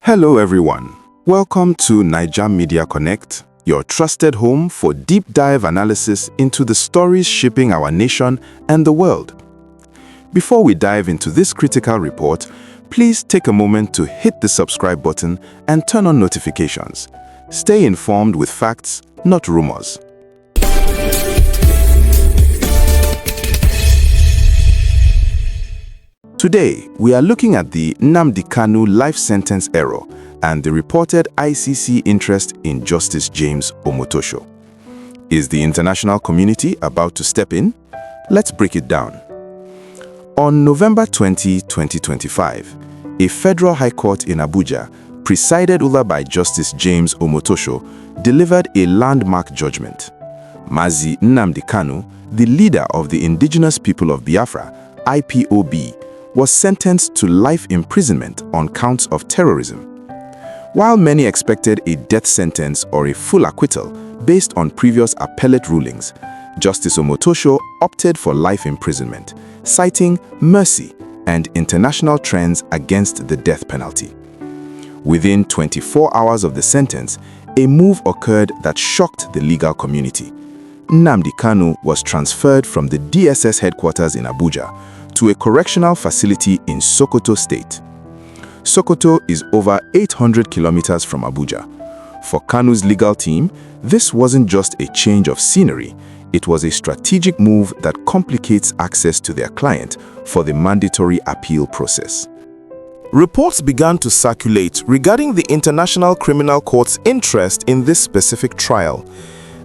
Hello everyone. Welcome to Naija Media Connect, your trusted home for deep dive analysis into the stories shaping our nation and the world. Before we dive into this critical report, please take a moment to hit the subscribe button and turn on notifications. Stay informed with facts, not rumors. Today, we are looking at the Nnamdi Kanu life sentence error and the reported ICC interest in Justice James Omotosho. Is the international community about to step in? Let's break it down. On November 20, 2025, a federal high court in Abuja, presided over by Justice James Omotosho, delivered a landmark judgment. Mazi Nnamdi Kanu, the leader of the indigenous people of Biafra, IPOB, was sentenced to life imprisonment on counts of terrorism. While many expected a death sentence or a full acquittal based on previous appellate rulings, Justice Omotosho opted for life imprisonment, citing mercy and international trends against the death penalty. Within 24 hours of the sentence, a move occurred that shocked the legal community. Nnamdi Kanu was transferred from the DSS headquarters in Abuja to a correctional facility in Sokoto State. Sokoto is over 800 kilometers from Abuja. For Kanu's legal team, this wasn't just a change of scenery, it was a strategic move that complicates access to their client for the mandatory appeal process. Reports began to circulate regarding the International Criminal Court's interest in this specific trial.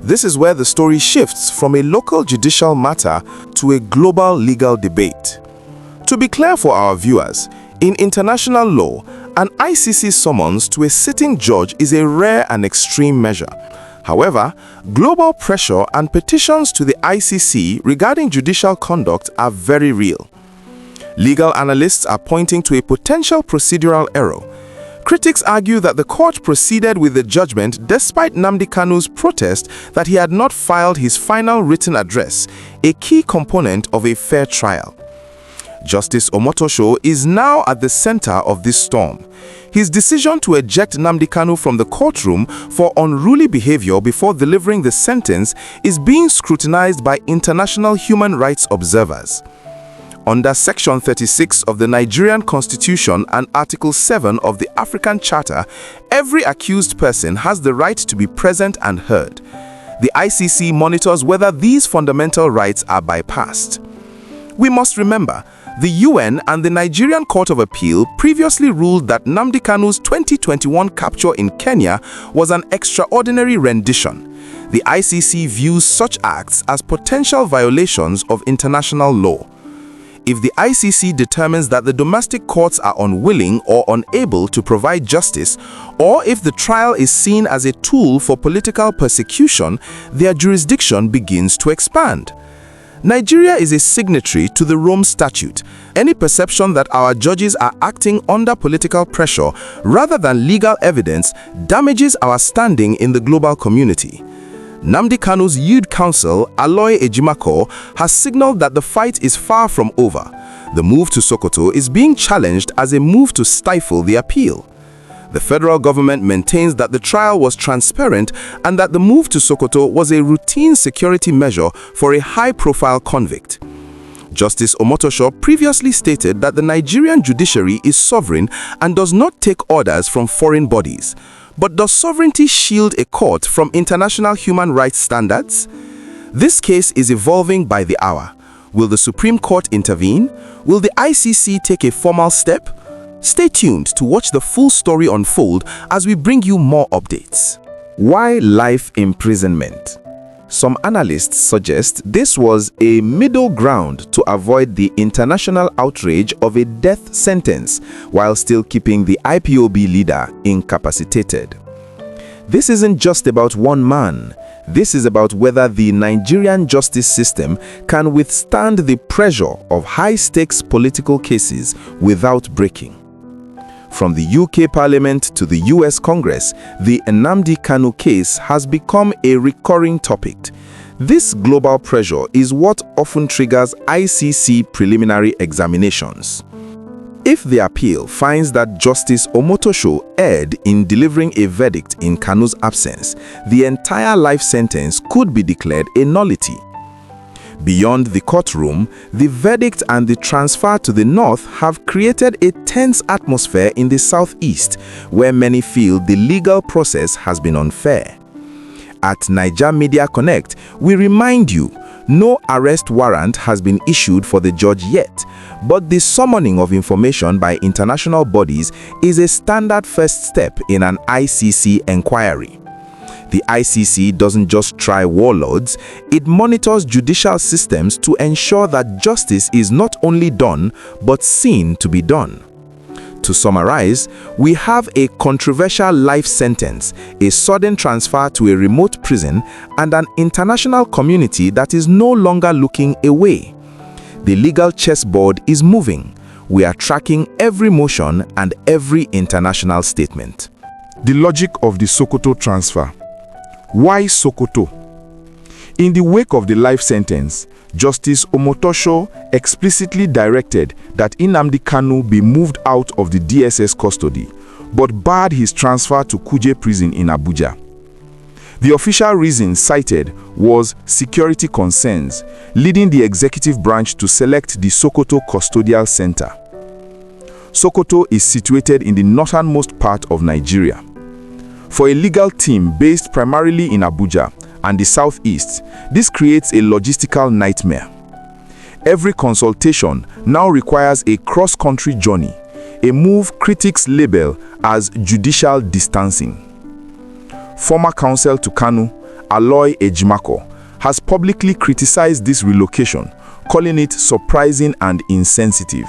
This is where the story shifts from a local judicial matter to a global legal debate. To be clear for our viewers, in international law, an ICC summons to a sitting judge is a rare and extreme measure. However, global pressure and petitions to the ICC regarding judicial conduct are very real. Legal analysts are pointing to a potential procedural error. Critics argue that the court proceeded with the judgment despite Nnamdi Kanu's protest that he had not filed his final written address, a key component of a fair trial. Justice Omotosho is now at the center of this storm. His decision to eject Nnamdi Kanu from the courtroom for unruly behavior before delivering the sentence is being scrutinized by international human rights observers. Under Section 36 of the Nigerian Constitution and Article 7 of the African Charter, every accused person has the right to be present and heard. The ICC monitors whether these fundamental rights are bypassed. We must remember, the UN and the Nigerian Court of Appeal previously ruled that Nnamdi Kanu's 2021 capture in Kenya was an extraordinary rendition. The ICC views such acts as potential violations of international law. If the ICC determines that the domestic courts are unwilling or unable to provide justice, or if the trial is seen as a tool for political persecution, their jurisdiction begins to expand. Nigeria is a signatory to the Rome Statute. Any perception that our judges are acting under political pressure rather than legal evidence damages our standing in the global community. Nnamdi Kanu's youth counsel, Aloy Ejimako, has signaled that the fight is far from over. The move to Sokoto is being challenged as a move to stifle the appeal. The federal government maintains that the trial was transparent and that the move to Sokoto was a routine security measure for a high-profile convict. Justice Omotosho previously stated that the Nigerian judiciary is sovereign and does not take orders from foreign bodies. But does sovereignty shield a court from international human rights standards? This case is evolving by the hour. Will the Supreme Court intervene? Will the ICC take a formal step? Stay tuned to watch the full story unfold as we bring you more updates. Why life imprisonment? Some analysts suggest this was a middle ground to avoid the international outrage of a death sentence while still keeping the IPOB leader incapacitated. This isn't just about one man. This is about whether the Nigerian justice system can withstand the pressure of high-stakes political cases without breaking. From the UK Parliament to the US Congress, the Nnamdi Kanu case has become a recurring topic. This global pressure is what often triggers ICC preliminary examinations. If the appeal finds that Justice Omotosho erred in delivering a verdict in Kanu's absence, the entire life sentence could be declared a nullity. Beyond the courtroom, the verdict and the transfer to the north have created a tense atmosphere in the southeast, where many feel the legal process has been unfair. At Naija Media Connect, we remind you, no arrest warrant has been issued for the judge yet, but the summoning of information by international bodies is a standard first step in an ICC inquiry. The ICC doesn't just try warlords, it monitors judicial systems to ensure that justice is not only done, but seen to be done. To summarize, we have a controversial life sentence, a sudden transfer to a remote prison, and an international community that is no longer looking away. The legal chessboard is moving. We are tracking every motion and every international statement. The logic of the Sokoto transfer. Why Sokoto? In the wake of the life sentence, Justice Omotosho explicitly directed that Nnamdi Kanu be moved out of the DSS custody, but barred his transfer to Kuje prison in Abuja. The official reason cited was security concerns, leading the executive branch to select the Sokoto Custodial Center. Sokoto is situated in the northernmost part of Nigeria. For a legal team based primarily in Abuja and the southeast, this creates a logistical nightmare. Every consultation now requires a cross-country journey, a move critics label as judicial distancing. Former counsel to Kanu, Aloy Ejimako, has publicly criticized this relocation, calling it surprising and insensitive.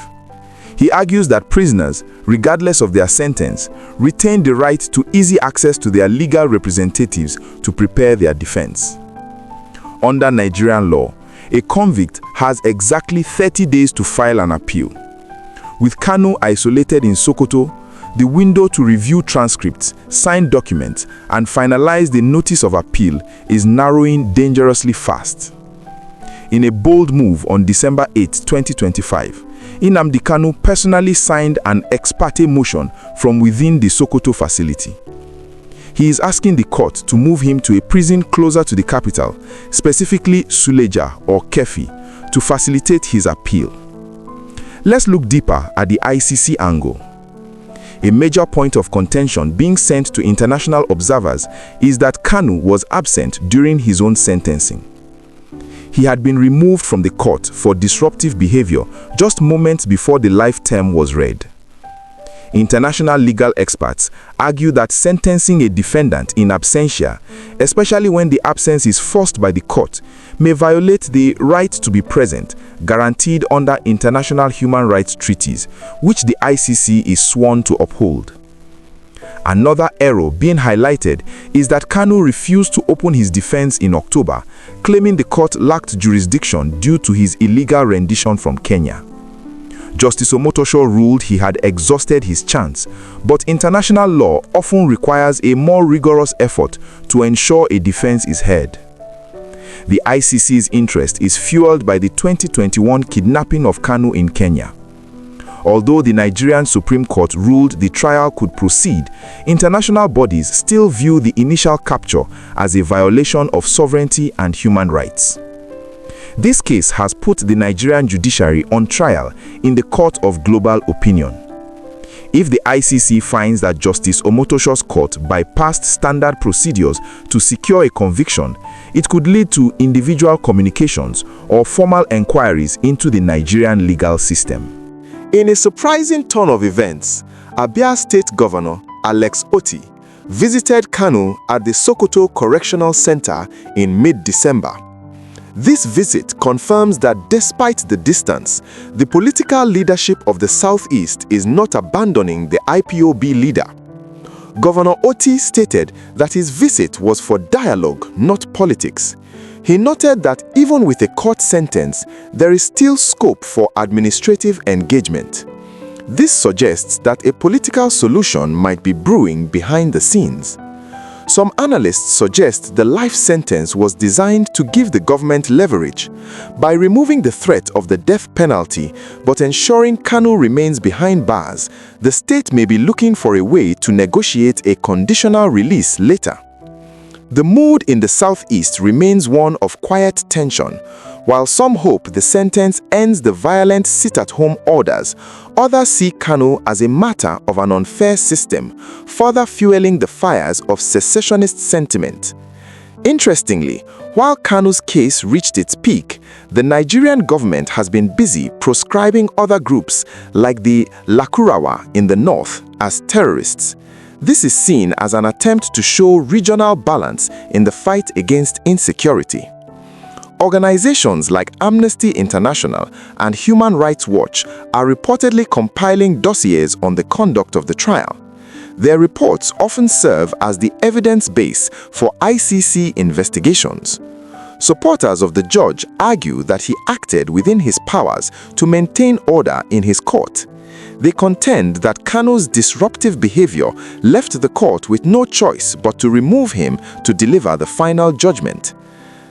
He argues that prisoners, regardless of their sentence, retain the right to easy access to their legal representatives to prepare their defense. Under Nigerian law, a convict has exactly 30 days to file an appeal. With Kanu isolated in Sokoto, the window to review transcripts, sign documents, and finalize the notice of appeal is narrowing dangerously fast. In a bold move on December 8, 2025, Nnamdi Kanu personally signed an ex parte motion from within the Sokoto facility. He is asking the court to move him to a prison closer to the capital, specifically Suleja or Kefi, to facilitate his appeal. Let's look deeper at the ICC angle. A major point of contention being sent to international observers is that Kanu was absent during his own sentencing. He had been removed from the court for disruptive behavior just moments before the life term was read. International legal experts argue that sentencing a defendant in absentia, especially when the absence is forced by the court, may violate the right to be present guaranteed under international human rights treaties, which the ICC is sworn to uphold. Another error being highlighted is that Kanu refused to open his defense in October, claiming the court lacked jurisdiction due to his illegal rendition from Kenya. Justice Omotosho ruled he had exhausted his chance, but international law often requires a more rigorous effort to ensure a defense is heard. The ICC's interest is fueled by the 2021 kidnapping of Kanu in Kenya. Although the Nigerian Supreme Court ruled the trial could proceed, international bodies still view the initial capture as a violation of sovereignty and human rights. This case has put the Nigerian judiciary on trial in the court of global opinion. If the ICC finds that Justice Omotosho's court bypassed standard procedures to secure a conviction, it could lead to individual communications or formal inquiries into the Nigerian legal system. In a surprising turn of events, Abia State Governor Alex Otti visited Kanu at the Sokoto Correctional Center in mid-December. This visit confirms that despite the distance, the political leadership of the Southeast is not abandoning the IPOB leader. Governor Otti stated that his visit was for dialogue, not politics. He noted that even with a court sentence, there is still scope for administrative engagement. This suggests that a political solution might be brewing behind the scenes. Some analysts suggest the life sentence was designed to give the government leverage. By removing the threat of the death penalty but ensuring Kanu remains behind bars, the state may be looking for a way to negotiate a conditional release later. The mood in the southeast remains one of quiet tension. While some hope the sentence ends the violent sit-at-home orders, others see Kanu as a matter of an unfair system, further fueling the fires of secessionist sentiment. Interestingly, while Kanu's case reached its peak, the Nigerian government has been busy proscribing other groups like the Lakurawa in the north as terrorists. This is seen as an attempt to show regional balance in the fight against insecurity. Organizations like Amnesty International and Human Rights Watch are reportedly compiling dossiers on the conduct of the trial. Their reports often serve as the evidence base for ICC investigations. Supporters of the judge argue that he acted within his powers to maintain order in his court. They contend that Kanu's disruptive behavior left the court with no choice but to remove him to deliver the final judgment.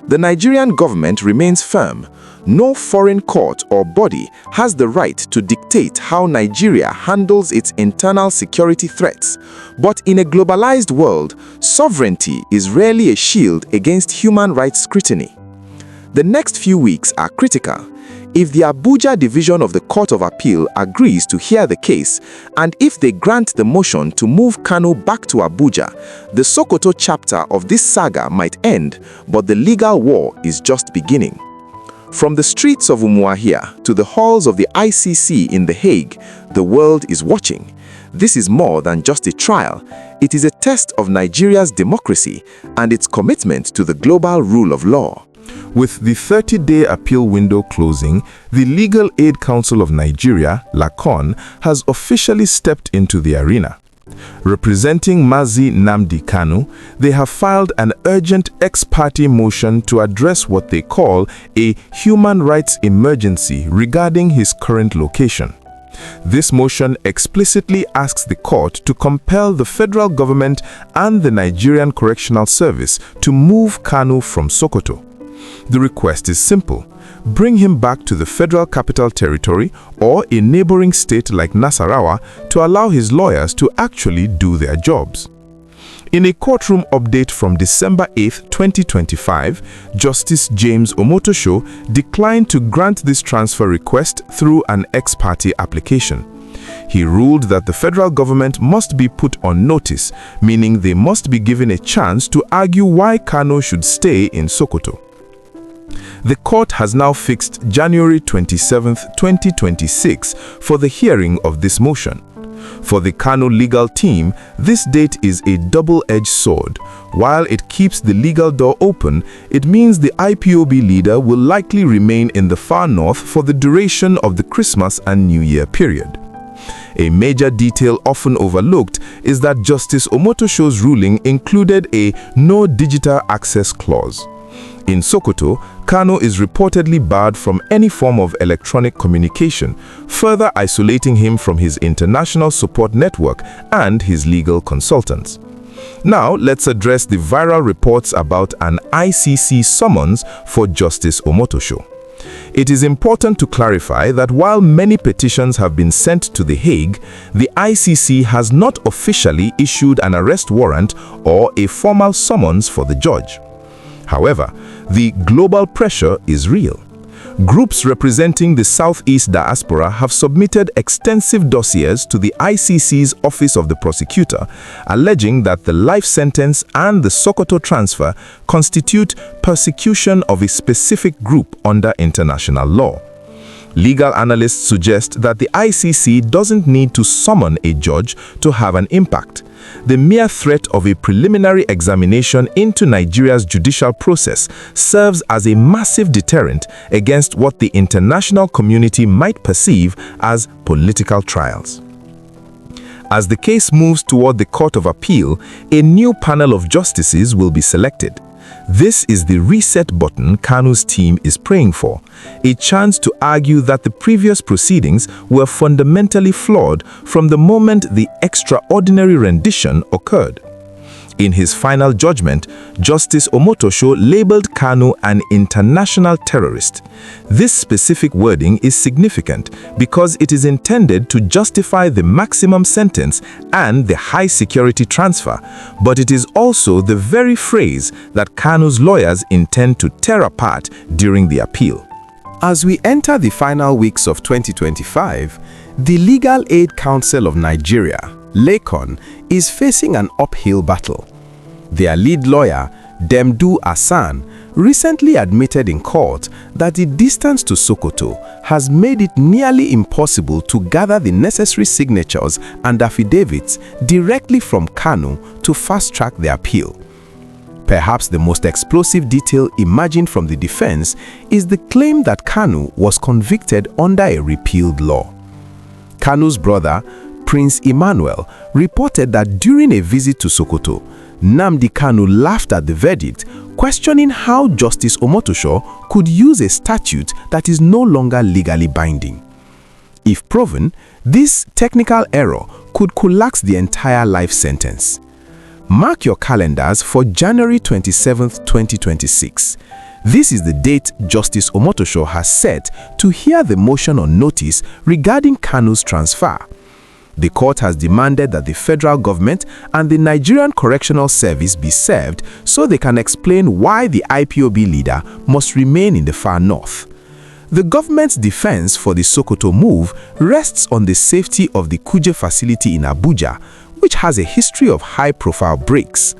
The Nigerian government remains firm. No foreign court or body has the right to dictate how Nigeria handles its internal security threats. But in a globalized world, sovereignty is rarely a shield against human rights scrutiny. The next few weeks are critical. If the Abuja division of the Court of Appeal agrees to hear the case, and if they grant the motion to move Kanu back to Abuja, the Sokoto chapter of this saga might end, but the legal war is just beginning. From the streets of Umuahia to the halls of the ICC in The Hague, the world is watching. This is more than just a trial. It is a test of Nigeria's democracy and its commitment to the global rule of law. With the 30-day appeal window closing, the Legal Aid Council of Nigeria, LACON, has officially stepped into the arena. Representing Mazi Nnamdi Kanu, they have filed an urgent ex parte motion to address what they call a human rights emergency regarding his current location. This motion explicitly asks the court to compel the federal government and the Nigerian Correctional Service to move Kanu from Sokoto. The request is simple. Bring him back to the Federal Capital Territory or a neighboring state like Nasarawa to allow his lawyers to actually do their jobs. In a courtroom update from December 8, 2025, Justice James Omotosho declined to grant this transfer request through an ex parte application. He ruled that the federal government must be put on notice, meaning they must be given a chance to argue why Kanu should stay in Sokoto. The court has now fixed January 27, 2026 for the hearing of this motion. For the Kanu legal team, this date is a double-edged sword. While it keeps the legal door open, it means the IPOB leader will likely remain in the far north for the duration of the Christmas and New Year period. A major detail often overlooked is that Justice Omotosho's ruling included a no digital access clause. In Sokoto, Kanu is reportedly barred from any form of electronic communication, further isolating him from his international support network and his legal consultants. Now, let's address the viral reports about an ICC summons for Justice Omotosho. It is important to clarify that while many petitions have been sent to The Hague, the ICC has not officially issued an arrest warrant or a formal summons for the judge. However, the global pressure is real. Groups representing the Southeast diaspora have submitted extensive dossiers to the ICC's Office of the Prosecutor, alleging that the life sentence and the Sokoto transfer constitute persecution of a specific group under international law. Legal analysts suggest that the ICC doesn't need to summon a judge to have an impact. The mere threat of a preliminary examination into Nigeria's judicial process serves as a massive deterrent against what the international community might perceive as political trials. As the case moves toward the Court of Appeal, a new panel of justices will be selected. This is the reset button Kanu's team is praying for, a chance to argue that the previous proceedings were fundamentally flawed from the moment the extraordinary rendition occurred. In his final judgment, Justice Omotosho labeled Kanu an international terrorist. This specific wording is significant because it is intended to justify the maximum sentence and the high security transfer, but it is also the very phrase that Kanu's lawyers intend to tear apart during the appeal. As we enter the final weeks of 2025, the Legal Aid Council of Nigeria, LACON, is facing an uphill battle. Their lead lawyer, Demdu Hassan, recently admitted in court that the distance to Sokoto has made it nearly impossible to gather the necessary signatures and affidavits directly from Kanu to fast-track the appeal. Perhaps the most explosive detail emerging from the defense is the claim that Kanu was convicted under a repealed law. Kanu's brother, Prince Emmanuel, reported that during a visit to Sokoto, Nnamdi Kanu laughed at the verdict, questioning how Justice Omotosho could use a statute that is no longer legally binding. If proven, this technical error could collapse the entire life sentence. Mark your calendars for January 27, 2026. This is the date Justice Omotosho has set to hear the motion on notice regarding Kanu's transfer. The court has demanded that the federal government and the Nigerian Correctional Service be served so they can explain why the IPOB leader must remain in the far north. The government's defense for the Sokoto move rests on the safety of the Kuje facility in Abuja, which has a history of high-profile breaks.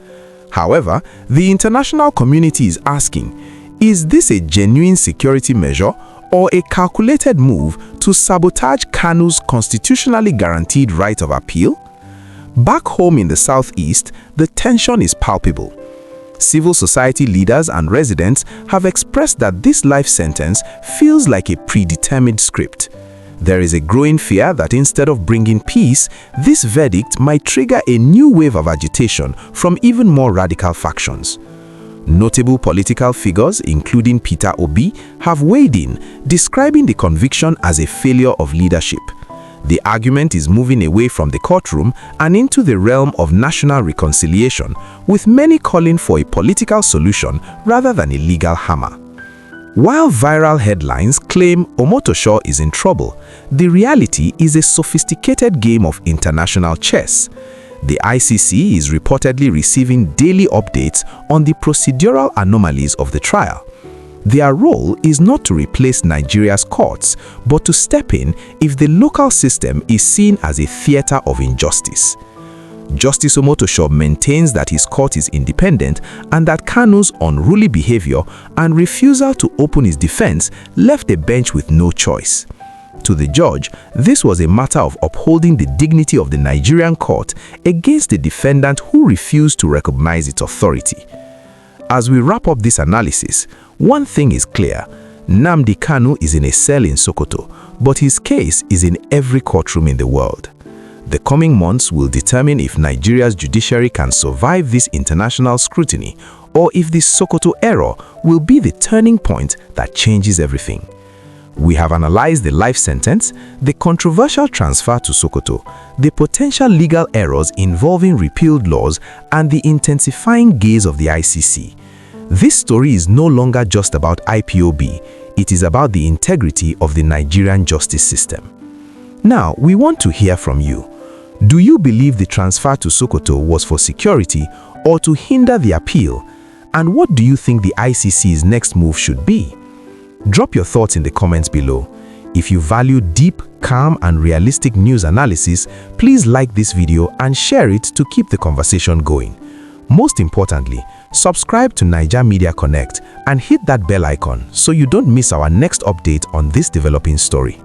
However, the international community is asking, is this a genuine security measure or a calculated move to sabotage Kanu's constitutionally guaranteed right of appeal? Back home in the southeast, the tension is palpable. Civil society leaders and residents have expressed that this life sentence feels like a predetermined script. There is a growing fear that instead of bringing peace, this verdict might trigger a new wave of agitation from even more radical factions. Notable political figures, including Peter Obi, have weighed in, describing the conviction as a failure of leadership. The argument is moving away from the courtroom and into the realm of national reconciliation, with many calling for a political solution rather than a legal hammer. While viral headlines claim Omotosho is in trouble, the reality is a sophisticated game of international chess. The ICC is reportedly receiving daily updates on the procedural anomalies of the trial. Their role is not to replace Nigeria's courts, but to step in if the local system is seen as a theater of injustice. Justice Omotosho maintains that his court is independent and that Kanu's unruly behavior and refusal to open his defense left the bench with no choice. To the judge, this was a matter of upholding the dignity of the Nigerian court against the defendant who refused to recognize its authority. As we wrap up this analysis, one thing is clear: Nnamdi Kanu is in a cell in Sokoto, but his case is in every courtroom in the world. The coming months will determine if Nigeria's judiciary can survive this international scrutiny, or if the Sokoto error will be the turning point that changes everything. We have analyzed the life sentence, the controversial transfer to Sokoto, the potential legal errors involving repealed laws, and the intensifying gaze of the ICC. This story is no longer just about IPOB, it is about the integrity of the Nigerian justice system. Now, we want to hear from you. Do you believe the transfer to Sokoto was for security or to hinder the appeal? And what do you think the ICC's next move should be? Drop your thoughts in the comments below. If you value deep, calm, and realistic news analysis, please like this video and share it to keep the conversation going. Most importantly, subscribe to Naija Media Connect and hit that bell icon so you don't miss our next update on this developing story.